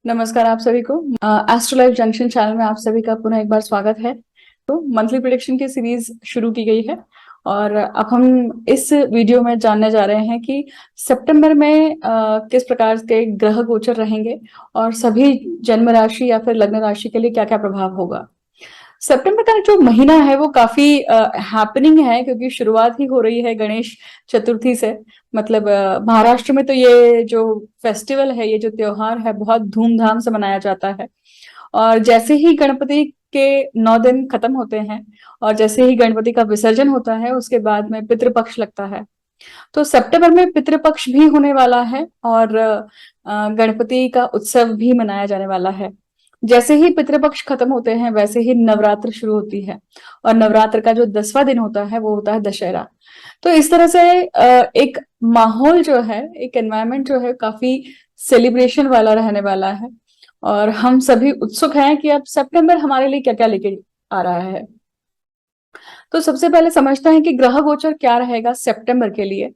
नमस्कार आप सभी को। एस्ट्रोलाइफ जंक्शन चैनल में आप सभी का पुनः एक बार स्वागत है। तो मंथली प्रेडिक्शन की सीरीज शुरू की गई है और अब हम इस वीडियो में जानने जा रहे हैं कि सितंबर में किस प्रकार के ग्रह गोचर रहेंगे और सभी जन्म राशि या फिर लग्न राशि के लिए क्या क्या प्रभाव होगा। सितंबर का जो महीना है वो काफी हैपनिंग है क्योंकि शुरुआत ही हो रही है गणेश चतुर्थी से। मतलब महाराष्ट्र में तो ये जो फेस्टिवल है, ये जो त्योहार है, बहुत धूमधाम से मनाया जाता है। और जैसे ही गणपति के 9 दिन खत्म होते हैं और जैसे ही गणपति का विसर्जन होता है उसके बाद में पितृपक्ष लगता है। तो सितंबर में पितृपक्ष भी होने वाला है और गणपति का उत्सव भी मनाया जाने वाला है। जैसे ही पितृपक्ष खत्म होते हैं वैसे ही नवरात्र शुरू होती है और नवरात्र का जो 10वां दिन होता है वो होता है दशहरा। तो इस तरह से एक माहौल जो है, एक एनवायरनमेंट जो है, काफी सेलिब्रेशन वाला रहने वाला है। और हम सभी उत्सुक हैं कि अब सितंबर हमारे लिए क्या क्या लेके आ रहा है। तो सबसे पहले समझते हैं कि ग्रह गोचर क्या रहेगा सितंबर के लिए।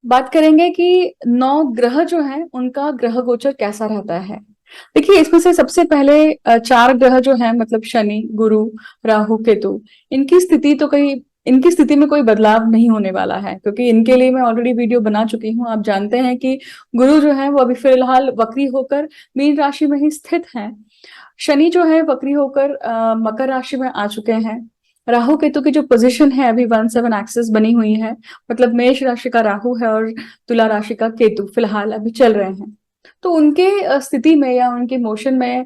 बात करेंगे कि 9 ग्रह जो हैं उनका ग्रह गोचर कैसा रहता है। देखिए, इसमें से सबसे पहले 4 ग्रह जो हैं, मतलब शनि, गुरु, राहु, केतु, इनकी स्थिति तो कहीं इनकी स्थिति में कोई बदलाव नहीं होने वाला है क्योंकि इनके लिए मैं ऑलरेडी वीडियो बना चुकी हूँ। आप जानते हैं कि गुरु जो है वो अभी फिलहाल वक्री होकर मीन राशि में ही स्थित है। शनि जो है वक्री होकर मकर राशि में आ चुके हैं। राहु केतु की जो पोजीशन है अभी 1-7 एक्सिस बनी हुई है। मतलब मेष राशि का राहु है और तुला राशि का केतु फिलहाल अभी चल रहे हैं। तो उनके स्थिति में या उनके मोशन में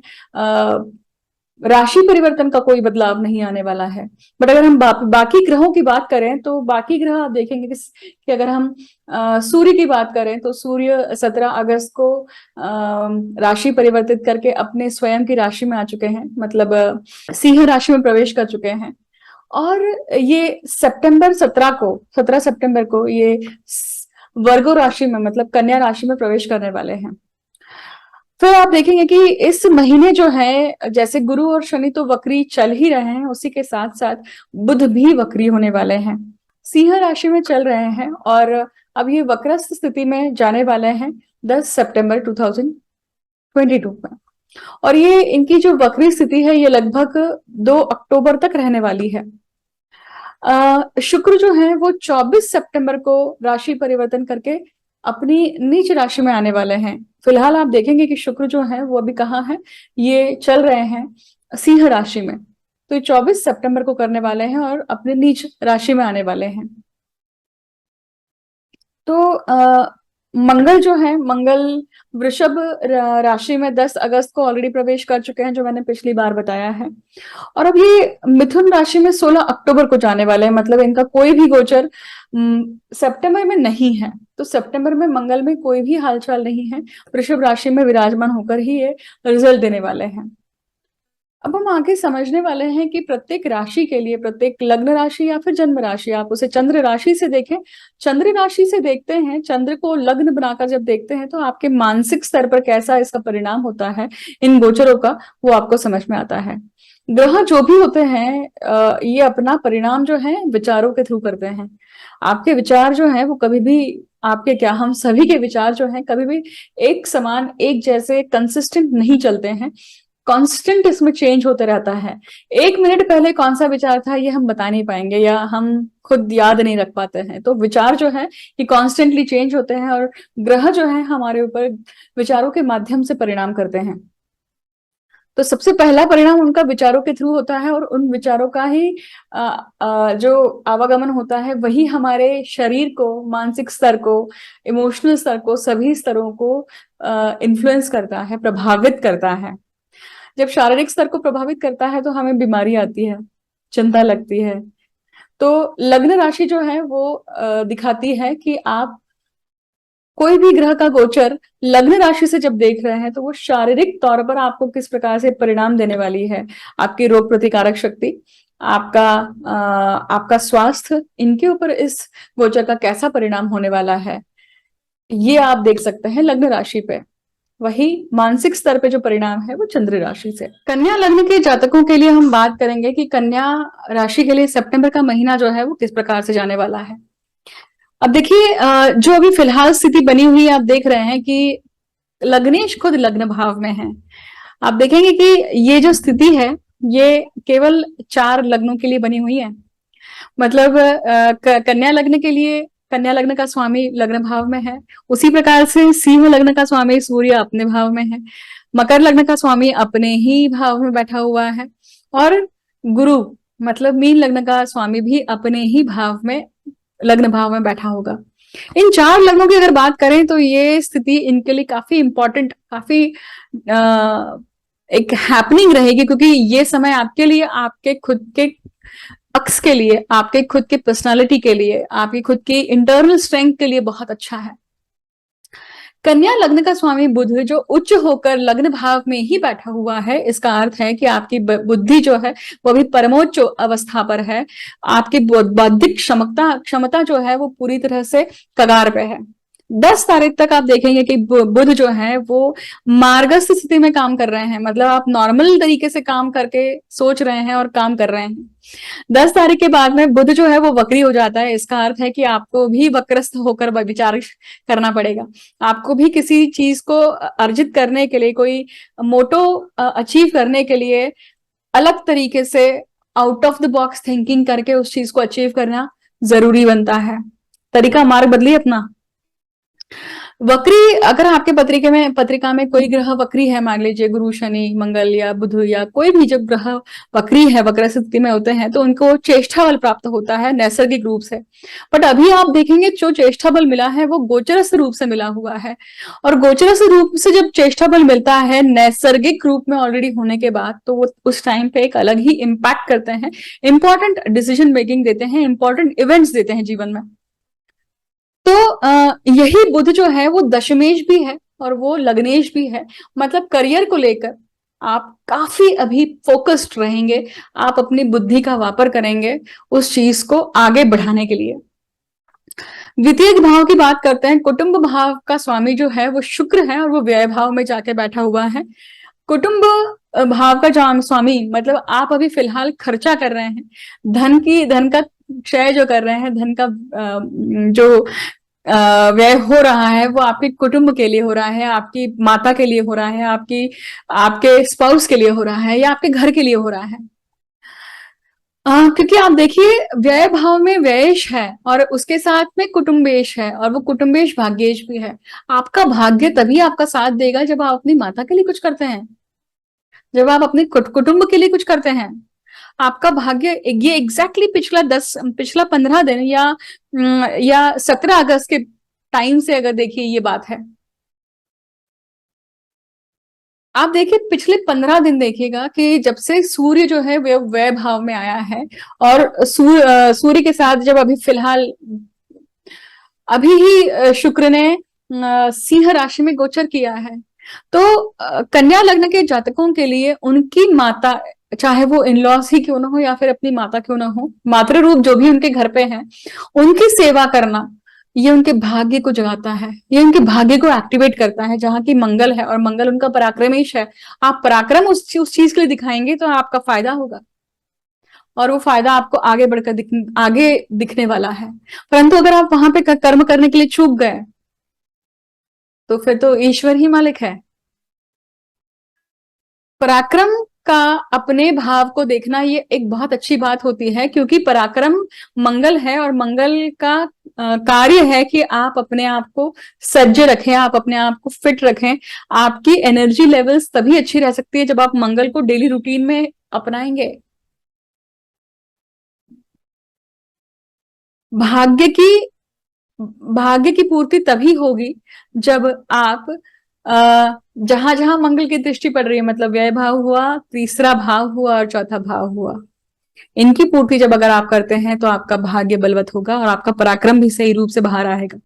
राशि परिवर्तन का कोई बदलाव नहीं आने वाला है। बट अगर हम बाकी ग्रहों की बात करें तो बाकी ग्रह आप देखेंगे कि अगर हम सूर्य की बात करें तो सूर्य 17 अगस्त को राशि परिवर्तित करके अपने स्वयं की राशि में आ चुके हैं। मतलब सिंह राशि में प्रवेश कर चुके हैं। और ये 17 सितंबर को ये वर्गो राशि में, मतलब कन्या राशि में प्रवेश करने वाले हैं। फिर आप देखेंगे कि इस महीने जो है, जैसे गुरु और शनि तो वक्री चल ही रहे हैं, उसी के साथ साथ बुध भी वक्री होने वाले हैं, सिंह राशि में चल रहे हैं और अब ये वक्रस्थ स्थिति में जाने वाले हैं 10 सितंबर 2022 में। और ये इनकी जो वक्री स्थिति है ये लगभग 2 अक्टूबर तक रहने वाली है। शुक्र जो है वो 24 सितंबर को राशि परिवर्तन करके अपनी नीच राशि में आने वाले हैं। फिलहाल आप देखेंगे कि शुक्र जो है वो अभी कहाँ है, ये चल रहे हैं सिंह राशि में। तो ये 24 सितंबर को करने वाले हैं और अपने नीच राशि में आने वाले हैं। तो मंगल जो है, मंगल वृषभ राशि में 10 अगस्त को ऑलरेडी प्रवेश कर चुके हैं, जो मैंने पिछली बार बताया है। और अब ये मिथुन राशि में 16 अक्टूबर को जाने वाले हैं। मतलब इनका कोई भी गोचर सितंबर में नहीं है। तो सितंबर में मंगल में कोई भी हालचाल नहीं है। वृषभ राशि में विराजमान होकर ही ये रिजल्ट देने वाले हैं। अब हम आगे समझने वाले हैं कि प्रत्येक राशि के लिए, प्रत्येक लग्न राशि या फिर जन्म राशि, आप उसे चंद्र राशि से देखें। चंद्र राशि से देखते हैं, चंद्र को लग्न बनाकर जब देखते हैं तो आपके मानसिक स्तर पर कैसा इसका परिणाम होता है इन गोचरों का, वो आपको समझ में आता है। ग्रह जो भी होते हैं ये अपना परिणाम जो है विचारों के थ्रू करते हैं। आपके विचार जो है वो कभी भी, आपके क्या, हम सभी के विचार जो हैं कभी भी एक समान, एक जैसे कंसिस्टेंट नहीं चलते हैं। कांस्टेंट इसमें चेंज होते रहता है। 1 मिनट पहले कौन सा विचार था ये हम बता नहीं पाएंगे या हम खुद याद नहीं रख पाते हैं। तो विचार जो है ये कॉन्स्टेंटली चेंज होते हैं और ग्रह जो है हमारे ऊपर विचारों के माध्यम से परिणाम करते हैं। तो सबसे पहला परिणाम उनका विचारों के थ्रू होता है और उन विचारों का ही जो आवागमन होता है वही हमारे शरीर को, मानसिक स्तर को, इमोशनल स्तर को, सभी स्तरों को इन्फ्लुएंस करता है, प्रभावित करता है। जब शारीरिक स्तर को प्रभावित करता है तो हमें बीमारी आती है, चिंता लगती है। तो लग्न राशि जो है वो दिखाती है कि आप कोई भी ग्रह का गोचर लग्न राशि से जब देख रहे हैं तो वो शारीरिक तौर पर आपको किस प्रकार से परिणाम देने वाली है। आपकी रोग प्रतिकारक शक्ति, आपका स्वास्थ्य, इनके ऊपर इस गोचर का कैसा परिणाम होने वाला है ये आप देख सकते हैं लग्न राशि पे। वही मानसिक स्तर पे जो परिणाम है वो चंद्र राशि से। कन्या लग्न के जातकों के लिए हम बात करेंगे कि कन्या राशि के लिए सितंबर का महीना जो है वो किस प्रकार से जाने वाला है। अब देखिए, जो अभी फिलहाल स्थिति बनी हुई है, आप देख रहे हैं कि लग्नेश खुद लग्न भाव में है। आप देखेंगे कि ये जो स्थिति है ये केवल 4 लग्नों के लिए बनी हुई है। मतलब कन्या लग्न के लिए कन्या लग्न का स्वामी लग्न भाव में है, उसी प्रकार से सिंह लग्न का स्वामी सूर्य अपने भाव में है, मकर लग्न का स्वामी अपने ही भाव में बैठा हुआ है, और गुरु मतलब मीन लग्न का स्वामी भी अपने ही भाव में लग्न भाव में बैठा होगा। इन 4 लग्नों की अगर बात करें तो ये स्थिति इनके लिए काफी इंपॉर्टेंट, काफी एक हैपनिंग रहेगी, क्योंकि ये समय आपके लिए, आपके खुद के अक्स के लिए, आपके खुद के पर्सनालिटी के लिए, आपकी खुद की इंटरनल स्ट्रेंथ के लिए बहुत अच्छा है। कन्या लग्न का स्वामी बुध जो उच्च होकर लग्न भाव में ही बैठा हुआ है, इसका अर्थ है कि आपकी बुद्धि जो है वो भी परमोच्च अवस्था पर है। आपकी बौद्धिक क्षमता जो है वो पूरी तरह से कगार पे है। 10 तारीख तक आप देखेंगे कि बुध जो है वो मार्गस्थ स्थिति में काम कर रहे हैं, मतलब आप नॉर्मल तरीके से काम करके सोच रहे हैं और काम कर रहे हैं। 10 तारीख के बाद में बुध जो है वो वक्री हो जाता है। इसका अर्थ है कि आपको भी वक्रस्थ होकर विचार करना पड़ेगा। आपको भी किसी चीज को अर्जित करने के लिए, कोई मोटो अचीव करने के लिए अलग तरीके से out of the box thinking करके उस चीज को अचीव करना जरूरी बनता है। तरीका मार्ग बदलिए अपना। वक्री अगर आपके पत्रिका में कोई ग्रह वक्री है, मान लीजिए गुरु, शनि, मंगल या बुध या कोई भी जब ग्रह वक्री है, वक्र स्थिति में होते हैं, तो उनको चेष्टा बल प्राप्त होता है नैसर्गिक रूप से। बट अभी आप देखेंगे जो चेष्टा बल मिला है वो गोचरस्थ रूप से मिला हुआ है, और गोचरस्थ रूप से जब चेष्टा बल मिलता है नैसर्गिक रूप में ऑलरेडी होने के बाद, तो वो उस टाइम पे एक अलग ही इम्पैक्ट करते हैं, इंपॉर्टेंट डिसीजन मेकिंग देते हैं, इंपॉर्टेंट इवेंट्स देते हैं जीवन में। तो यही बुध जो है वो दशमेश भी है और वो लग्नेश भी है। मतलब करियर को लेकर आप काफी अभी फोकस्ड रहेंगे, आप अपनी बुद्धि का वापर करेंगे उस चीज को आगे बढ़ाने के लिए। द्वितीय भाव की बात करते हैं। कुटुंब भाव का स्वामी जो है वो शुक्र है और वो व्यय भाव में जाके बैठा हुआ है। कुटुंब भाव का जो स्वामी, मतलब आप अभी फिलहाल खर्चा कर रहे हैं, धन का क्षय जो कर रहे हैं, धन का जो व्यय हो रहा है वो आपके कुटुंब के लिए हो रहा है, आपकी माता के लिए हो रहा है, आपके स्पाउस के लिए हो रहा है, या आपके घर के लिए हो रहा है। क्योंकि आप देखिए व्यय भाव में व्ययेश है और उसके साथ में कुटुंबेश है, और वो कुटुंबेश भाग्येश भी है। आपका भाग्य तभी आपका साथ देगा जब आप अपनी माता के लिए कुछ करते हैं, जब आप अपने कुटुंब के लिए कुछ करते हैं। आपका भाग्य ये एग्जैक्टली पिछला 15 दिन या 17 अगस्त के टाइम से अगर देखिए ये बात है, आप देखिए पिछले 15 दिन देखिएगा कि जब से सूर्य जो है व्यय भाव में आया है, और सूर्य के साथ जब अभी फिलहाल अभी ही शुक्र ने सिंह राशि में गोचर किया है, तो कन्या लग्न के जातकों के लिए उनकी माता, चाहे वो इन लॉज ही क्यों ना हो या फिर अपनी माता क्यों ना हो, मातृ रूप जो भी उनके घर पे हैं, उनकी सेवा करना ये उनके भाग्य को जगाता है, ये उनके भाग्य को एक्टिवेट करता है। जहां की मंगल है और मंगल उनका पराक्रमेश है, आप पराक्रम उस चीज के लिए दिखाएंगे तो आपका फायदा होगा, और वो फायदा आपको आगे बढ़कर आगे दिखने वाला है। परंतु अगर आप वहां पे कर्म करने के लिए चूक गए तो फिर तो ईश्वर ही मालिक है। पराक्रम का अपने भाव को देखना ये एक बहुत अच्छी बात होती है, क्योंकि पराक्रम मंगल है, और मंगल का कार्य है कि आप अपने आप को सज्ज रखें, आप अपने आप को फिट रखें। आपकी एनर्जी लेवल्स तभी अच्छी रह सकती है जब आप मंगल को डेली रूटीन में अपनाएंगे। भाग्य की भाग्य की पूर्ति तभी होगी जब आप जहां जहां मंगल की दृष्टि पड़ रही है, मतलब व्यय भाव हुआ, तीसरा भाव हुआ और चौथा भाव हुआ, इनकी पूर्ति जब अगर आप करते हैं तो आपका भाग्य बलवत होगा और आपका पराक्रम भी सही रूप से बाहर आएगा।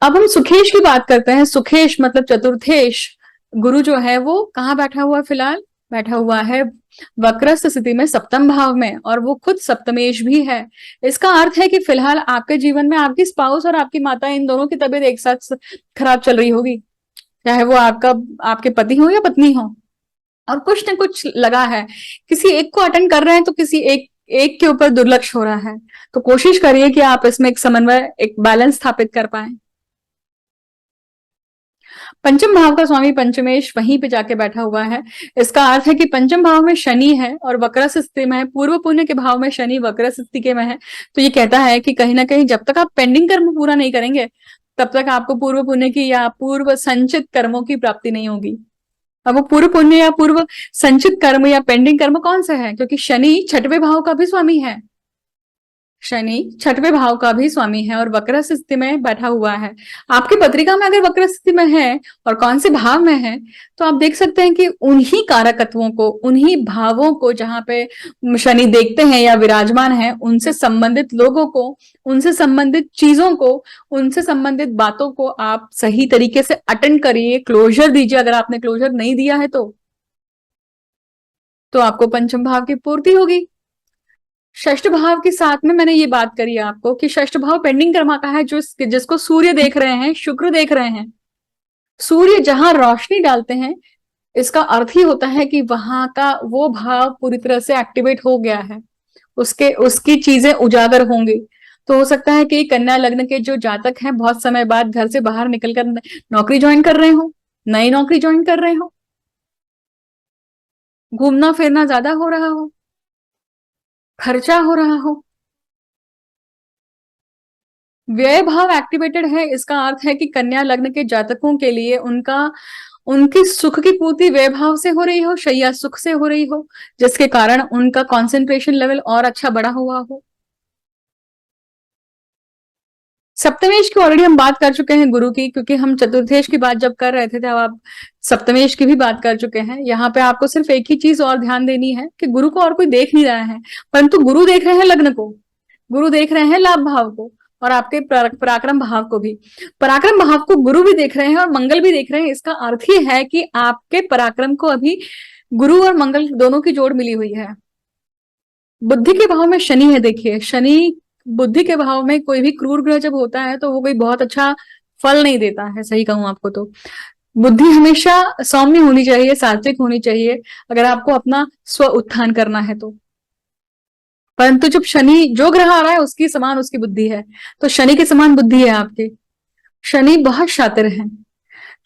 अब हम सुखेश की बात करते हैं। सुखेश मतलब चतुर्थेश गुरु जो है वो कहाँ बैठा हुआ है फिलहाल? बैठा हुआ है वक्रस्थ स्थिति में सप्तम भाव में, और वो खुद सप्तमेश भी है। इसका अर्थ है कि फिलहाल आपके जीवन में आपकी स्पाउस और आपकी माता, इन दोनों की तबीयत एक साथ खराब चल रही होगी, चाहे वो आपके पति हो या पत्नी हो, और कुछ न कुछ लगा है। किसी एक को अटेंड कर रहे हैं तो किसी एक के ऊपर दुर्लक्ष्य हो रहा है। तो कोशिश करिए कि आप इसमें एक समन्वय, एक बैलेंस स्थापित कर पाए। पंचम भाव का स्वामी पंचमेश वहीं पे जाके बैठा हुआ है। इसका अर्थ है कि पंचम भाव में शनि है और वक्र स्थिति में है, पूर्व पुण्य के भाव में शनि वक्र स्थिति के में है। तो ये कहता है कि कहीं ना कहीं जब तक आप पेंडिंग कर्म पूरा नहीं करेंगे तब तक आपको पूर्व पुण्य की या पूर्व संचित कर्मों की प्राप्ति नहीं होगी। अब वो पूर्व पुण्य या पूर्व संचित कर्म या पेंडिंग कर्म कौन सा है, क्योंकि शनि छठवें भाव का भी स्वामी है। शनि छठवें भाव का भी स्वामी है और वक्र स्थिति में बैठा हुआ है। आपकी पत्रिका में अगर वक्र स्थिति में है और कौन से भाव में है तो आप देख सकते हैं कि उन्हीं कारकत्वों को, उन्हीं भावों को जहां पे शनि देखते हैं या विराजमान है, उनसे संबंधित लोगों को, उनसे संबंधित चीजों को, उनसे संबंधित बातों को आप सही तरीके से अटेंड करिए, क्लोजर दीजिए। अगर आपने क्लोजर नहीं दिया है तो आपको पंचम भाव की पूर्ति होगी। षष्ठ भाव के साथ में मैंने ये बात करी है आपको कि षष्ठ भाव पेंडिंग कर्मा का है, जो जिसको सूर्य देख रहे हैं, शुक्र देख रहे हैं। सूर्य जहां रोशनी डालते हैं इसका अर्थ ही होता है कि वहां का वो भाव पूरी तरह से एक्टिवेट हो गया है, उसकी चीजें उजागर होंगी। तो हो सकता है कि कन्या लग्न के जो जातक हैं बहुत समय बाद घर से बाहर निकलकर नौकरी ज्वाइन कर रहे हो, नई नौकरी ज्वाइन कर रहे हो, घूमना फिरना ज्यादा हो रहा हो, खर्चा हो रहा हो, व्यय भाव एक्टिवेटेड है। इसका अर्थ है कि कन्या लग्न के जातकों के लिए उनकी सुख की पूर्ति व्यय भाव से हो रही हो, शैया सुख से हो रही हो, जिसके कारण उनका कंसंट्रेशन लेवल और अच्छा बढ़ा हुआ हो। सप्तमेश की ऑलरेडी हम बात कर चुके हैं गुरु की, क्योंकि हम चतुर्थेश की बात जब कर रहे थे तब आप सप्तमेश की भी बात कर चुके हैं। यहाँ पे आपको सिर्फ एक ही चीज और ध्यान देनी है कि गुरु को और कोई देख नहीं रहा है, परंतु गुरु देख रहे हैं लग्न को, गुरु देख रहे हैं लाभ भाव को और आपके पराक्रम भाव को भी। पराक्रम भाव को गुरु भी देख रहे हैं और मंगल भी देख रहे हैं। इसका अर्थ ही है कि आपके पराक्रम को अभी गुरु और मंगल दोनों की जोड़ मिली हुई है। बुद्धि के भाव में शनि है। देखिए, शनि बुद्धि के भाव में कोई भी क्रूर ग्रह जब होता है तो वो कोई बहुत अच्छा फल नहीं देता है। सही कहूं आपको तो बुद्धि हमेशा सौम्य होनी चाहिए, सात्विक होनी चाहिए, अगर आपको अपना स्व उत्थान करना है तो। परंतु जब शनि जो ग्रह आ रहा है उसकी समान उसकी बुद्धि है, तो शनि के समान बुद्धि है आपके। शनि बहुत शातिर है।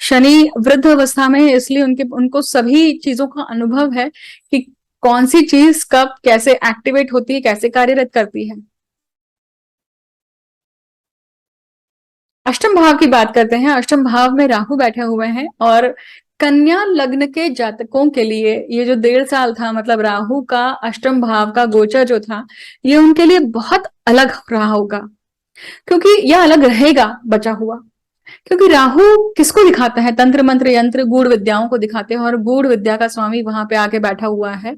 शनि वृद्ध अवस्था में है, इसलिए उनको सभी चीजों का अनुभव है कि कौन सी चीज कब कैसे एक्टिवेट होती है, कैसे कार्यरत करती है। अष्टम भाव की बात करते हैं। अष्टम भाव में राहु बैठे हुए हैं और कन्या लग्न के जातकों के लिए ये जो 1.5 साल था, मतलब राहु का अष्टम भाव का गोचर जो था, ये उनके लिए बहुत अलग रहा होगा, क्योंकि यह अलग रहेगा बचा हुआ। क्योंकि राहु किसको दिखाता है? तंत्र मंत्र यंत्र गूढ़ विद्याओं को दिखाते हैं और गूढ़ विद्या का स्वामी वहां पे आके बैठा हुआ है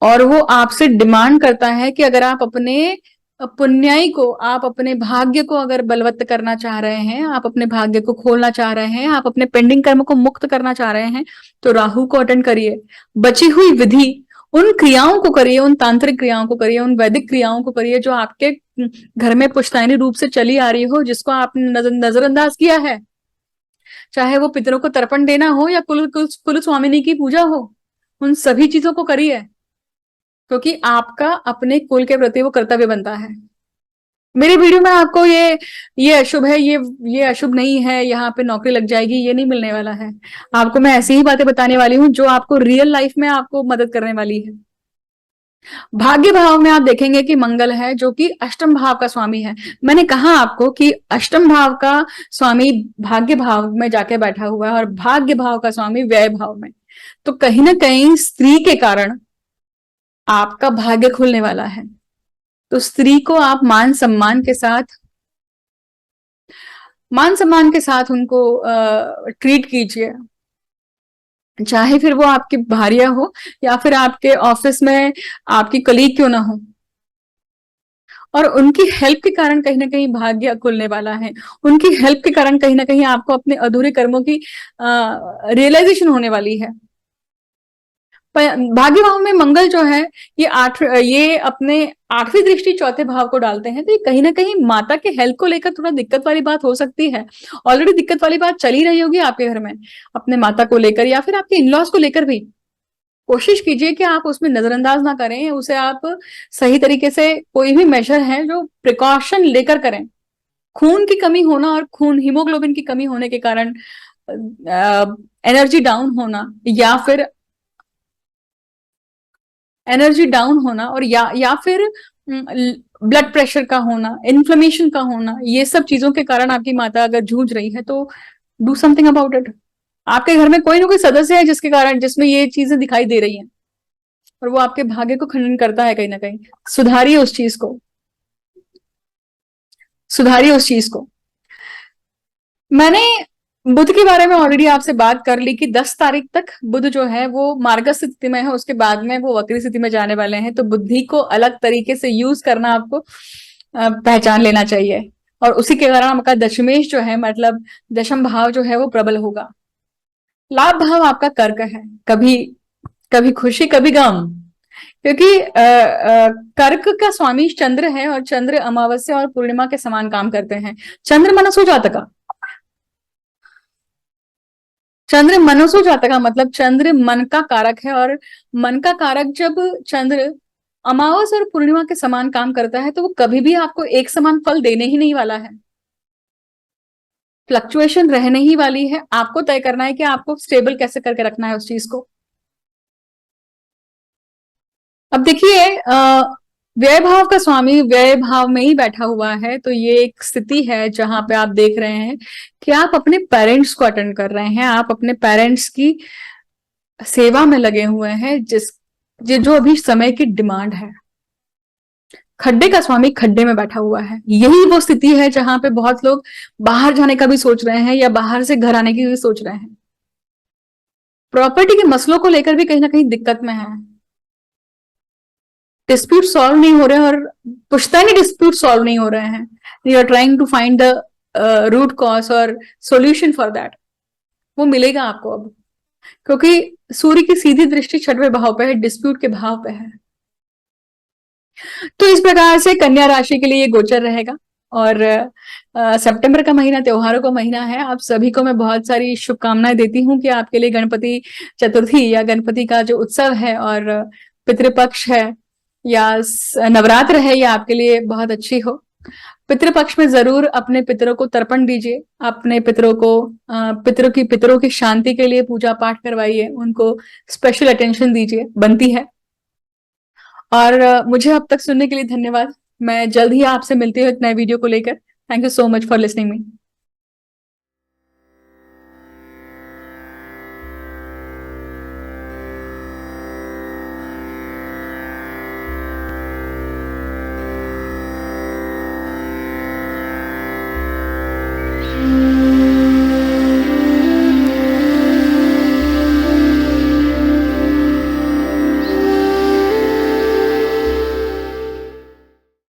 और वो आपसे डिमांड करता है कि अगर आप अपने पुण्याई को, आप अपने भाग्य को अगर बलवत्त करना चाह रहे हैं, आप अपने भाग्य को खोलना चाह रहे हैं, आप अपने पेंडिंग कर्म को मुक्त करना चाह रहे हैं, तो राहु को अटेंड करिए। बची हुई विधि उन क्रियाओं को करिए, उन तांत्रिक क्रियाओं को करिए, उन वैदिक क्रियाओं को करिए जो आपके घर में पुश्तैनी रूप से चली आ रही हो, जिसको आपने नजरअंदाज किया है। चाहे वो पितरों को तर्पण देना हो या कुल स्वामिनी की पूजा हो, उन सभी चीजों को करिए, क्योंकि आपका अपने कुल के प्रति वो कर्तव्य बनता है। मेरे वीडियो में आपको ये अशुभ है, ये अशुभ नहीं है, यहाँ पे नौकरी लग जाएगी, ये नहीं मिलने वाला है। आपको मैं ऐसी ही बातें बताने वाली हूँ जो आपको रियल लाइफ में आपको मदद करने वाली है। भाग्य भाव में आप देखेंगे कि मंगल है, जो कि अष्टम भाव का स्वामी है। मैंने कहा आपको कि अष्टम भाव का स्वामी भाग्य भाव में जाके बैठा हुआ है और भाग्य भाव का स्वामी व्यय भाव में। तो कहीं ना कहीं स्त्री के कारण आपका भाग्य खुलने वाला है। तो स्त्री को आप मान सम्मान के साथ उनको ट्रीट कीजिए, चाहे फिर वो आपकी भार्या हो या फिर आपके ऑफिस में आपकी कलीग क्यों ना हो। और उनकी हेल्प के कारण कहीं ना कहीं भाग्य खुलने वाला है। उनकी हेल्प के कारण कहीं ना कहीं आपको अपने अधूरे कर्मों की रियलाइजेशन होने वाली है। भाग्य भाव में मंगल जो है ये अपने 8वीं दृष्टि चौथे भाव को डालते हैं, तो ये कहीं ना कहीं माता के हेल्थ को लेकर थोड़ा दिक्कत वाली बात हो सकती है। ऑलरेडी दिक्कत वाली बात चली रही होगी आपके घर में अपने माता को लेकर, या फिर आपके इनलॉज को लेकर भी। कोशिश कीजिए कि आप उसमें नजरअंदाज ना करें उसे, आप सही तरीके से कोई भी मेजर है जो प्रिकॉशन लेकर करें। खून की कमी होना और खून हीमोग्लोबिन की कमी होने के कारण एनर्जी डाउन होना, या फिर एनर्जी डाउन होना, और या फिर ब्लड प्रेशर का होना, इन्फ्लेमेशन का होना, ये सब चीजों के कारण आपकी माता अगर जूझ रही है तो डू समथिंग अबाउट इट। आपके घर में कोई ना कोई सदस्य है जिसके कारण, जिसमें ये चीजें दिखाई दे रही हैं, और वो आपके भाग्य को खंडन करता है कहीं ना कहीं। सुधारिए उस चीज को, सुधारिए उस चीज को। मैंने बुध के बारे में ऑलरेडी आपसे बात कर ली कि 10 तारीख तक बुध जो है वो मार्गस्थ स्थिति में है, उसके बाद में वो वक्री स्थिति में जाने वाले हैं। तो बुद्धि को अलग तरीके से यूज करना आपको पहचान लेना चाहिए, और उसी के कारण आपका दशमेश जो है, मतलब दशम भाव जो है वो प्रबल होगा। लाभ भाव आपका कर्क है, कभी कभी खुशी कभी गम, क्योंकि कर्क का स्वामी चंद्र है, और चंद्र अमावस्या और पूर्णिमा के समान काम करते हैं। चंद्र मनसो जातका, चंद्र मनसो जातका मतलब चंद्र मन का कारक है, और मन का कारक जब चंद्र अमावस और पूर्णिमा के समान काम करता है तो वो कभी भी आपको एक समान फल देने ही नहीं वाला है। फ्लक्चुएशन रहने ही वाली है। आपको तय करना है कि आपको स्टेबल कैसे करके रखना है उस चीज को। अब देखिए, व्यय भाव का स्वामी व्यय भाव में ही बैठा हुआ है, तो ये एक स्थिति है जहां पे आप देख रहे हैं कि आप अपने पेरेंट्स को अटेंड कर रहे हैं, आप अपने पेरेंट्स की सेवा में लगे हुए हैं, जो अभी समय की डिमांड है। खड्डे का स्वामी खड्डे में बैठा हुआ है, यही वो स्थिति है जहां पे बहुत लोग बाहर जाने का भी सोच रहे हैं, या बाहर से घर आने की भी सोच रहे हैं। प्रॉपर्टी के मसलों को लेकर भी कहीं ना कहीं दिक्कत में है। डिस्प्यूट सॉल्व नहीं हो रहे, और पुश्तैनी डिस्प्यूट सॉल्व नहीं हो रहे हैं। You are trying to find the root cause और सोल्यूशन फॉर दैट। वो मिलेगा आपको अब, क्योंकि सूर्य की सीधी दृष्टि 6वें भाव पे है, डिस्प्यूट के भाव पे है। तो इस प्रकार से कन्या राशि के लिए ये गोचर रहेगा। और सितंबर का महीना त्योहारों का महीना है। आप सभी को मैं बहुत सारी शुभकामनाएं देती हूँ कि आपके लिए गणपति चतुर्थी या गणपति का जो उत्सव है, और पितृपक्ष है या नवरात्र है, ये आपके लिए बहुत अच्छी हो। पितृपक्ष में जरूर अपने पितरों को तर्पण दीजिए, अपने पितरों को पितरों की शांति के लिए पूजा पाठ करवाइए, उनको स्पेशल अटेंशन दीजिए, बनती है। और मुझे अब तक सुनने के लिए धन्यवाद। मैं जल्द ही आपसे मिलती हूँ एक नए वीडियो को लेकर। Thank you so much for listening me.